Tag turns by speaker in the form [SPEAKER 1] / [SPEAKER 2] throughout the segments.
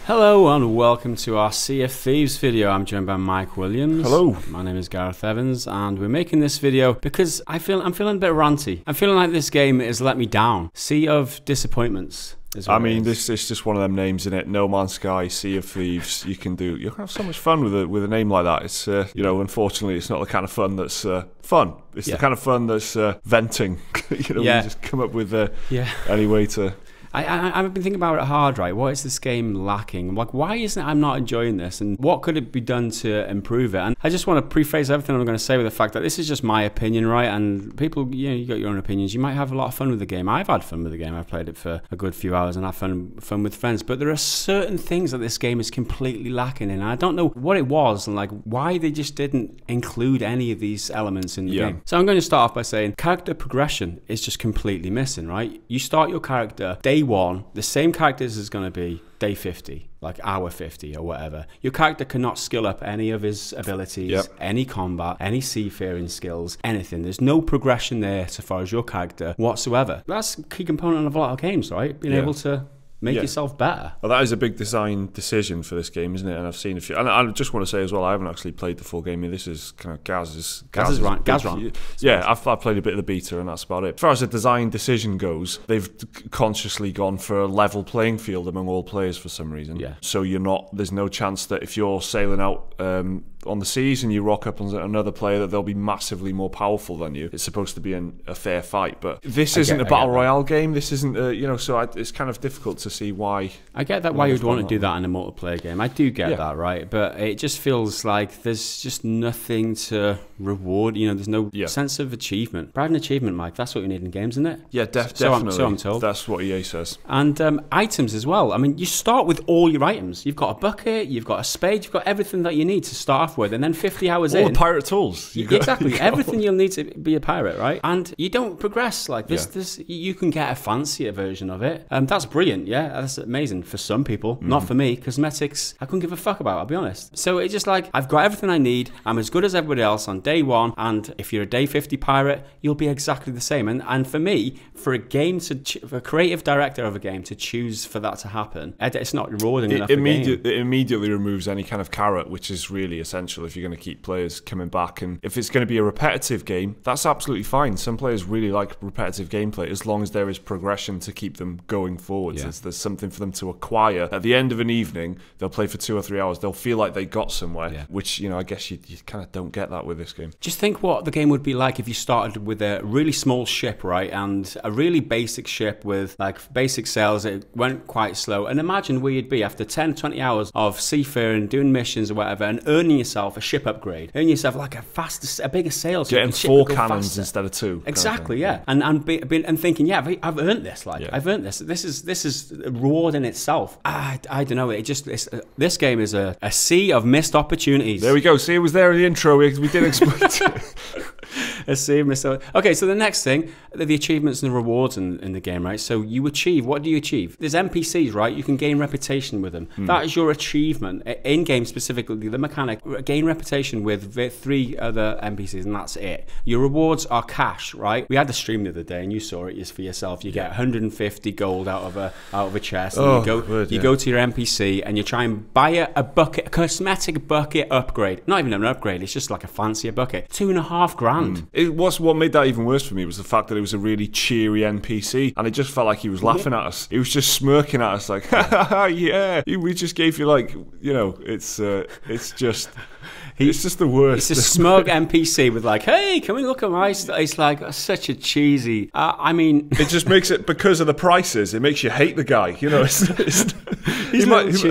[SPEAKER 1] Hello and welcome to our Sea of Thieves video. I'm joined by Mike Williams.
[SPEAKER 2] Hello.
[SPEAKER 1] My name is Gareth Evans and we're making this video because I'm feeling a bit ranty. I'm feeling like this game has let me down. Sea of Disappointments.
[SPEAKER 2] I mean, this is just one of them names, in it. No Man's Sky, Sea of Thieves. You can have so much fun with a name like that. It's unfortunately, it's not the kind of fun that's fun. It's the kind of fun that's venting. You just come up with any way to.
[SPEAKER 1] I've been thinking about it hard, right? What is this game lacking? Like, why isn't I'm not enjoying this? And what could it be done to improve it? And I just want to preface everything I'm going to say with the fact that this is just my opinion, right? And people, you got your own opinions. You might have a lot of fun with the game. I've had fun with the game. I've played it for a good few hours and had fun with friends. But there are certain things that this game is completely lacking in. And I don't know what it was and like why they just didn't include any of these elements in the game. So I'm going to start off by saying character progression is just completely missing, right? You start your character day one, the same characters is going to be day 50, like hour 50 or whatever. Your character cannot skill up any of his abilities, any combat, any seafaring skills, anything. There's no progression there so far as your character whatsoever. That's a key component of a lot of games, right? Being able to make yourself better.
[SPEAKER 2] Well, that is a big design decision for this game, isn't it? And I've seen a few. And I just want to say as well, I haven't actually played the full game. I mean, this is kind of Gaz's
[SPEAKER 1] right. Gaz run.
[SPEAKER 2] Yeah, I've played a bit of the beta, and that's about it. As far as the design decision goes, they've consciously gone for a level playing field among all players for some reason. Yeah. So there's no chance that if you're sailing out on the seas and you rock up on another player that they'll be massively more powerful than you. It's supposed to be a fair fight, but this isn't a battle royale game. This isn't it's kind of difficult to see why.
[SPEAKER 1] I get that why you'd want to do that in a multiplayer game. I do get that, right? But it just feels like there's just nothing to reward. There's no sense of achievement. Pride and achievement, Mike. That's what you need in games, isn't it?
[SPEAKER 2] Yeah, definitely.
[SPEAKER 1] So I'm told.
[SPEAKER 2] That's what EA says.
[SPEAKER 1] And items as well. I mean, you start with all your items. You've got a bucket, you've got a spade, you've got everything that you need to start off with, and then 50 hours
[SPEAKER 2] all the pirate tools.
[SPEAKER 1] Exactly, everything you'll need to be a pirate, right? And you don't progress like this. This you can get a fancier version of it. That's brilliant. Yeah, that's amazing for some people. Not for me. Cosmetics, I couldn't give a fuck about. I'll be honest. So it's just like I've got everything I need. I'm as good as everybody else on day one. And if you're a day 50 pirate, you'll be exactly the same. And for me, for a game for a creative director of a game to choose for that to happen, it's not rewarding enough.
[SPEAKER 2] It immediately removes any kind of carrot, which is really essential if you're going to keep players coming back. And if it's going to be a repetitive game, that's absolutely fine. Some players really like repetitive gameplay as long as there is progression to keep them going forwards. There's something for them to acquire. At the end of an evening, they'll play for 2 or 3 hours. They'll feel like they got somewhere, which I guess you kind of don't get that with this game.
[SPEAKER 1] Just think what the game would be like if you started with a really small ship, right, and a really basic ship with like basic sails. It went quite slow, and imagine where you'd be after 10-20 hours of seafaring, doing missions or whatever, and earning yourself a ship upgrade, earning yourself like a bigger sail, so
[SPEAKER 2] getting 4 cannons instead of 2.
[SPEAKER 1] Exactly, and thinking, I've earned this. I've earned this. This is a reward in itself. I don't know. This game is a sea of missed opportunities.
[SPEAKER 2] There we go. See, it was there in the intro. We did explain it.
[SPEAKER 1] A sea of missed. Okay, so the next thing, the achievements and the rewards in the game, right? So you achieve. What do you achieve? There's NPCs, right? You can gain reputation with them. That is your achievement in game specifically. The mechanic, gain reputation with 3 other NPCs, and that's it. Your rewards are cash, right? We had the stream the other day, and you saw it for yourself. You get 150 gold out of a chest. And you go to your NPC and you try and buy a cosmetic bucket upgrade. Not even an upgrade. It's just like a fancier bucket. $2.5 grand.
[SPEAKER 2] What made that even worse for me was the fact that it was a really cheery NPC, and it just felt like he was laughing at us. He was just smirking at us, like, yeah, we just gave you it's just. It's just the worst.
[SPEAKER 1] It's a smug NPC with like, hey, can we look at my stuff? It's like such a cheesy. I mean,
[SPEAKER 2] it just makes it, because of the prices, it makes you hate the guy.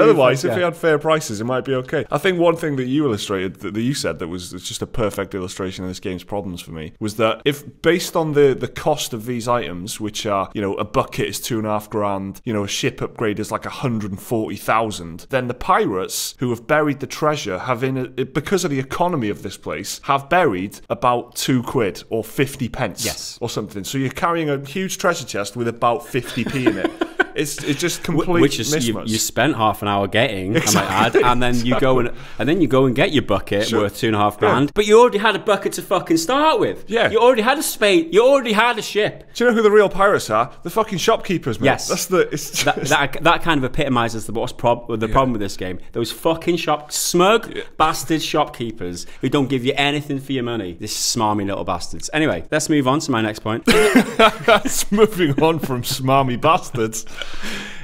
[SPEAKER 2] Otherwise, if he had fair prices, it might be okay. I think one thing that you illustrated, that you said, that was just a perfect illustration of this game's problems for me, was that if based on the cost of these items, which are a bucket is $2.5 grand, a ship upgrade is like 140,000, then the pirates who have buried the treasure because of the economy of this place, have buried about £2 or 50 pence or something. So you're carrying a huge treasure chest with about 50p in it. It's just complete
[SPEAKER 1] which is
[SPEAKER 2] mismatch.
[SPEAKER 1] you spent half an hour getting, I might add, and then you go and get your bucket worth $2.5 grand. But you already had a bucket to fucking start with.
[SPEAKER 2] Yeah.
[SPEAKER 1] You already had a spade. You already had a ship.
[SPEAKER 2] Do you know who the real pirates are? The fucking shopkeepers, man.
[SPEAKER 1] Yes.
[SPEAKER 2] That's the. It's just...
[SPEAKER 1] that kind of epitomizes the problem with this game. Those fucking smug bastard shopkeepers who don't give you anything for your money. This smarmy little bastards. Anyway, let's move on to my next point.
[SPEAKER 2] That's moving on from smarmy bastards.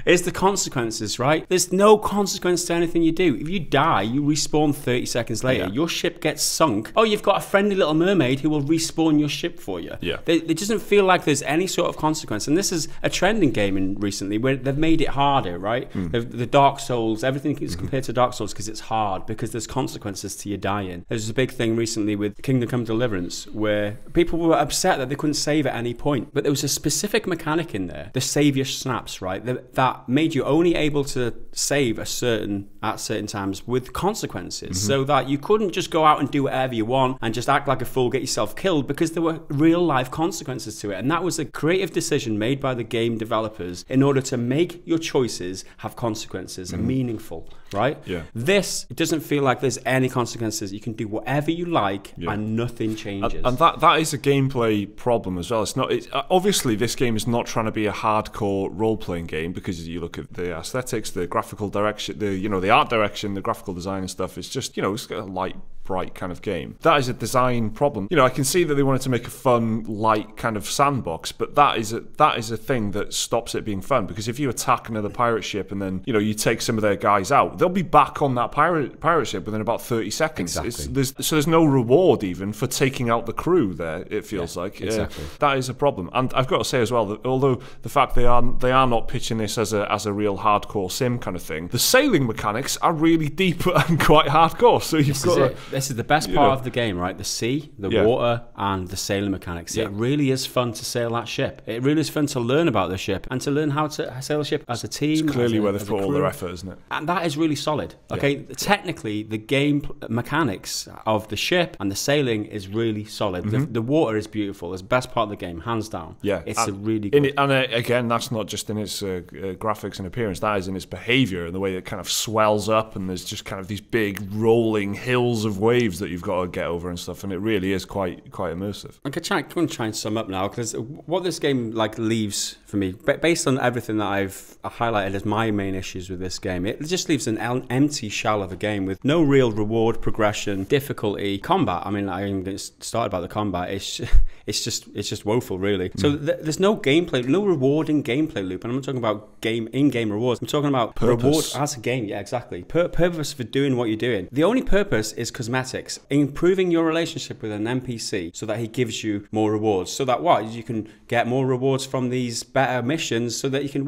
[SPEAKER 1] It's the consequences, right? There's no consequence to anything you do. If you die, you respawn 30 seconds later.
[SPEAKER 2] Yeah.
[SPEAKER 1] Your ship gets sunk. Oh, you've got a friendly little mermaid who will respawn your ship for you.
[SPEAKER 2] Yeah.
[SPEAKER 1] It doesn't feel like there's any sort of consequence. And this is a trend in gaming recently where they've made it harder, right? The Dark Souls, everything is compared to Dark Souls because it's hard, because there's consequences to your dying. There's a big thing recently with Kingdom Come Deliverance where people were upset that they couldn't save at any point. But there was a specific mechanic in there, the savior snaps, right? That made you only able to save at certain times with consequences, so that you couldn't just go out and do whatever you want and just act like a fool, get yourself killed, because there were real life consequences to it. And that was a creative decision made by the game developers in order to make your choices have consequences and meaningful, right?
[SPEAKER 2] Yeah.
[SPEAKER 1] This doesn't feel like there's any consequences. You can do whatever you like and nothing changes.
[SPEAKER 2] And that is a gameplay problem as well. It's not. Obviously, this game is not trying to be a hardcore role-playing game, because you look at the aesthetics, the graphical direction, the art direction, the graphical design and stuff. It's just, it's got a light, bright kind of game. That is a design problem. I can see that they wanted to make a fun, light kind of sandbox, but that is a thing that stops it being fun, because if you attack another pirate ship and then you take some of their guys out, they'll be back on that pirate ship within about 30 seconds.
[SPEAKER 1] Exactly.
[SPEAKER 2] There's no reward even for taking out the crew there, it feels like.
[SPEAKER 1] Exactly.
[SPEAKER 2] That is a problem. And I've got to say as well that although the fact they are not pitching this as a real hardcore sim kind of thing, the sailing mechanics are really deep and quite hardcore. So
[SPEAKER 1] This is the best part of the game, right? The sea, the water, and the sailing mechanics. Yeah. It really is fun to sail that ship. It really is fun to learn about the ship and to learn how to sail a ship as a team.
[SPEAKER 2] It's clearly where they've put all their effort, isn't it?
[SPEAKER 1] And that is really solid. Okay, technically, the game mechanics of the ship and the sailing is really solid. The water is beautiful. It's the best part of the game, hands down.
[SPEAKER 2] Yeah,
[SPEAKER 1] it's a really good.
[SPEAKER 2] Again, that's not just in its graphics and appearance. That is in its behaviour and the way it kind of swells up, and there's just kind of these big rolling hills of waves that you've got to get over and stuff. And it really is quite immersive.
[SPEAKER 1] I'm going to try and sum up now, because what this game leaves for me, based on everything that I've highlighted as my main issues with this game, it just leaves an empty shell of a game with no real reward, progression, difficulty, combat. I mean, I'm going to start about the combat. It's just woeful, really. So there's no gameplay, no rewarding gameplay loop. And I'm not talking about in-game rewards. I'm talking about
[SPEAKER 2] purpose.
[SPEAKER 1] Reward as a game. Yeah, exactly. Purpose for doing what you're doing. The only purpose is cosmetics, improving your relationship with an NPC so that he gives you more rewards. So that you can get more rewards from these better missions, so that you can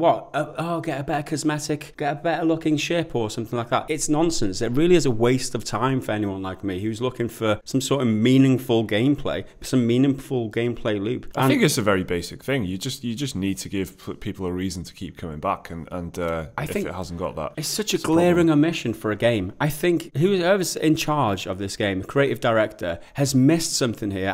[SPEAKER 1] get a better cosmetic, get a better looking ship or something like that. It's nonsense. It really is a waste of time for anyone like me who's looking for some sort of meaningful gameplay, some meaningful gameplay loop.
[SPEAKER 2] I think it's a very basic thing. You just need to give people a reason to keep coming back, and I think if it hasn't got that,
[SPEAKER 1] it's such a glaring omission for a game. I think whoever's in charge of this game, the creative director, has missed something here.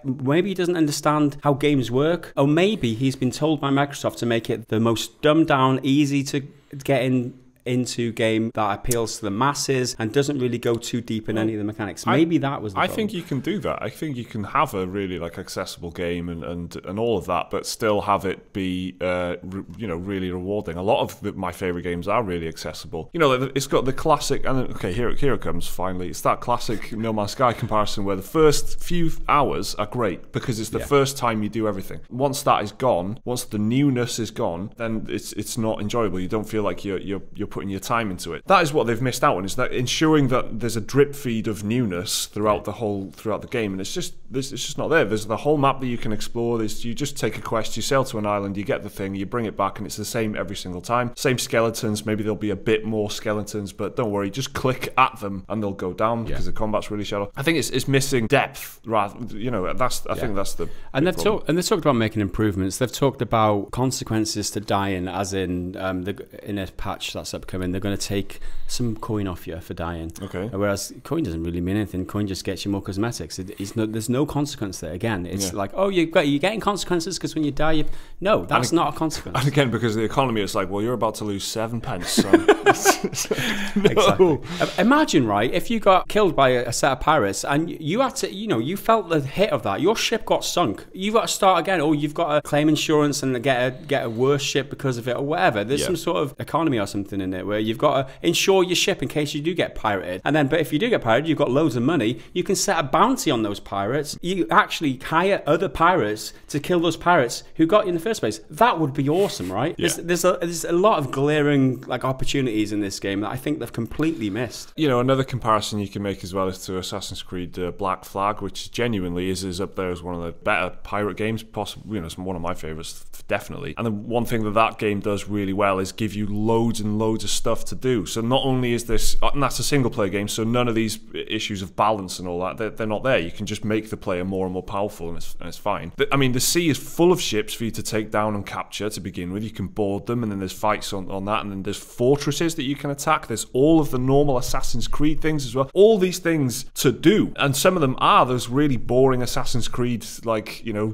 [SPEAKER 1] Maybe he doesn't understand how games work, or maybe he's been told by Microsoft to make it the most dumbed down, easy to get into game that appeals to the masses and doesn't really go too deep in any of the mechanics. Maybe that was the problem.
[SPEAKER 2] I think you can do that. I think you can have a really accessible game and all of that, but still have it be really rewarding. A lot of my favorite games are really accessible. It's got the classic, and okay, here it comes finally. It's that classic No Man's Sky comparison where the first few hours are great because it's the first time you do everything. Once that is gone, once the newness is gone, then it's not enjoyable. You don't feel like you're putting your time into it. That is what they've missed out on, is that ensuring that there's a drip feed of newness throughout the game, and it's just not there. There's the whole map that you can explore. You just take a quest, you sail to an island, you get the thing, you bring it back, and it's the same every single time. Same skeletons, maybe there'll be a bit more skeletons, but don't worry, just click at them and they'll go down because the combat's really shallow. I think it's missing depth, rather. I think that's the.
[SPEAKER 1] And they've talked about making improvements. They've talked about consequences to dying, as in in a patch that's up come in, they're going to take some coin off you for dying.
[SPEAKER 2] Okay.
[SPEAKER 1] Whereas coin doesn't really mean anything. Coin just gets you more cosmetics. There's no consequence there. Again, it's like, oh, you're getting consequences because when you die, no, that's not a consequence.
[SPEAKER 2] And again, because of the economy, it's like, well, you're about to lose 7 pence. So. No.
[SPEAKER 1] Exactly. Imagine, right, if you got killed by a set of pirates and you had to, you felt the hit of that. Your ship got sunk. You've got to start again, or you've got to claim insurance and get a worse ship because of it, or whatever. There's some sort of economy or something in it where you've got to insure your ship in case you do get pirated. And then, but if you do get pirated, you've got loads of money. You can set a bounty on those pirates. You actually hire other pirates to kill those pirates who got you in the first place. That would be awesome, right?
[SPEAKER 2] Yeah.
[SPEAKER 1] There's a lot of glaring opportunities in this game that I think they've completely missed.
[SPEAKER 2] Another comparison you can make as well is to Assassin's Creed Black Flag, which genuinely is up there as one of the better pirate games, possibly. It's one of my favorites, definitely. And the one thing that game does really well is give you loads and loads of stuff to do. So not only is this, and that's a single player game, so none of these issues of balance and all that, they're not there. You can just make the player more and more powerful, and it's fine. I mean, the sea is full of ships for you to take down and capture to begin with. You can board them, and then there's fights on that, and then there's fortresses that you can attack. There's all of the normal Assassin's Creed things as well. All these things to do, and some of them are those really boring Assassin's Creed,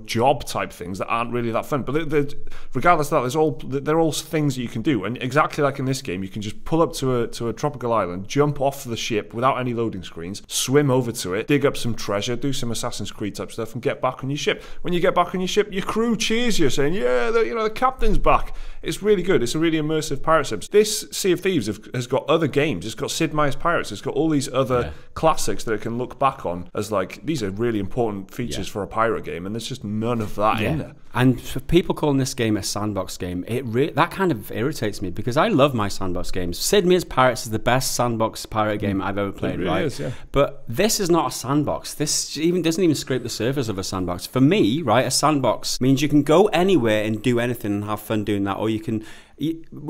[SPEAKER 2] job type things that aren't really that fun. But regardless of that, they're all things that you can do. And exactly like in this game, you can just pull up to a tropical island, jump off the ship without any loading screens, swim over to it, dig up some treasure, do some Assassin's Creed type stuff, and get back on your ship. When you get back on your ship, your crew cheers you, saying, "Yeah, the captain's back." It's really good. It's a really immersive pirate sim. This Sea of Thieves has got other games. It's got Sid Meier's Pirates. It's got all these other classics that it can look back on as these are really important features for a pirate game, and there's just none of that in there.
[SPEAKER 1] And for people calling this game a sandbox game, that kind of irritates me because I love my sandbox games. Sid Meier's Pirates is the best sandbox pirate game I've ever played,
[SPEAKER 2] really
[SPEAKER 1] right?
[SPEAKER 2] Is, yeah.
[SPEAKER 1] But this is not a sandbox. This doesn't even scrape the surface of a sandbox. For me, right, a sandbox means you can go anywhere and do anything and have fun doing that, or you can.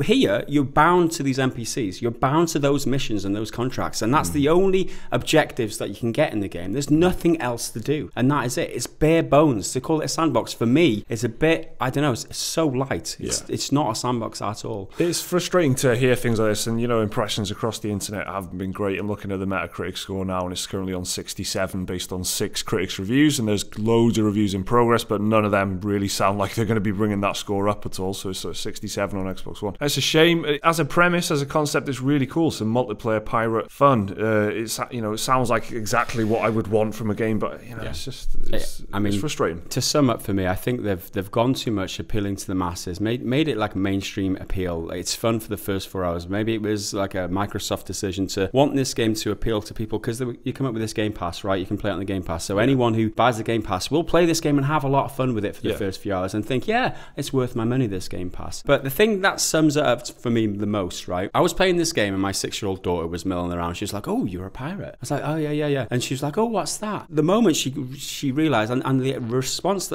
[SPEAKER 1] Here, you're bound to these NPCs. You're bound to those missions and those contracts, and that's the only objectives that you can get in the game. There's nothing else to do, and that is it. It's bare bones. To call it a sandbox, for me, it's a bit, I don't know, it's so light. It's not a sandbox at all.
[SPEAKER 2] It's frustrating to hear things like this, and impressions across the internet haven't been great. I'm looking at the Metacritic score now, and it's currently on 67 based on 6 critics' reviews, and there's loads of reviews in progress, but none of them really sound like they're going to be bringing that score up at all, so it's 67 on Xbox One. It's a shame. As a premise, as a concept, it's really cool. Some multiplayer pirate fun. It sounds like exactly what I would want from a game, but it's frustrating.
[SPEAKER 1] To sum up for me, I think they've gone too much appealing to the masses, made it like mainstream appeal. It's fun for the first 4 hours. Maybe it was like a Microsoft decision to want this game to appeal to people because you come up with this Game Pass, right? You can play it on the Game Pass. So anyone who buys the Game Pass will play this game and have a lot of fun with it for the first few hours and think, yeah, it's worth my money, this Game Pass. But the thing that sums it up for me the most, right? I was playing this game and my 6-year-old daughter was milling around. She was like, "Oh, you're a pirate." I was like, "Oh, yeah." And she was like, "Oh, what's that?" The moment she realized, and the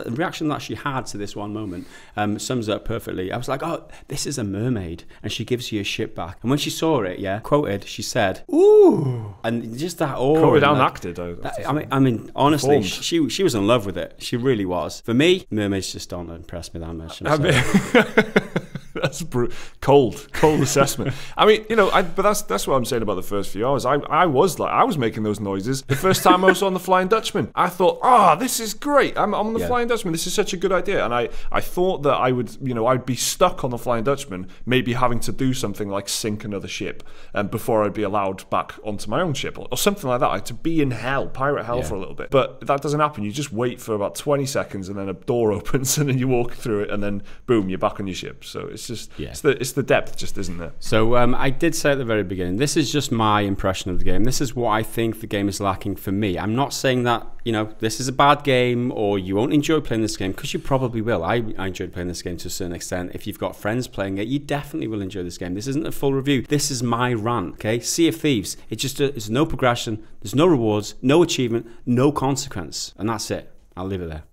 [SPEAKER 1] reaction that she had to this one moment sums it up perfectly. I was like, "Oh, this is a mermaid," and she gives you a ship back. And when she saw it, quoted, she said, "Ooh," and just that awe.
[SPEAKER 2] Quoted and acted.
[SPEAKER 1] I mean, honestly, she was in love with it. She really was. For me, mermaids just don't impress me that much.
[SPEAKER 2] That's cold assessment. I mean, but that's what I'm saying about the first few hours. I was making those noises the first time I was on the Flying Dutchman. I thought, this is great. I'm on the Flying Dutchman. This is such a good idea. And I thought that I would, I'd be stuck on the Flying Dutchman, maybe having to do something like sink another ship before I'd be allowed back onto my own ship or something like that. Like to be in hell, pirate hell for a little bit. But that doesn't happen. You just wait for about 20 seconds and then a door opens and then you walk through it and then boom, you're back on your ship. So it's just it's the depth just isn't there.
[SPEAKER 1] So I did say at the very beginning, this is just my impression of the game. This is what I think the game is lacking for me. I'm not saying that this is a bad game or you won't enjoy playing this game, because you probably will. I enjoyed playing this game to a certain extent. If you've got friends playing it, you definitely will enjoy this game. This isn't a full review. This is my rant. Okay, Sea of Thieves. It's no progression. There's no rewards, no achievement, no consequence, and that's it. I'll leave it there.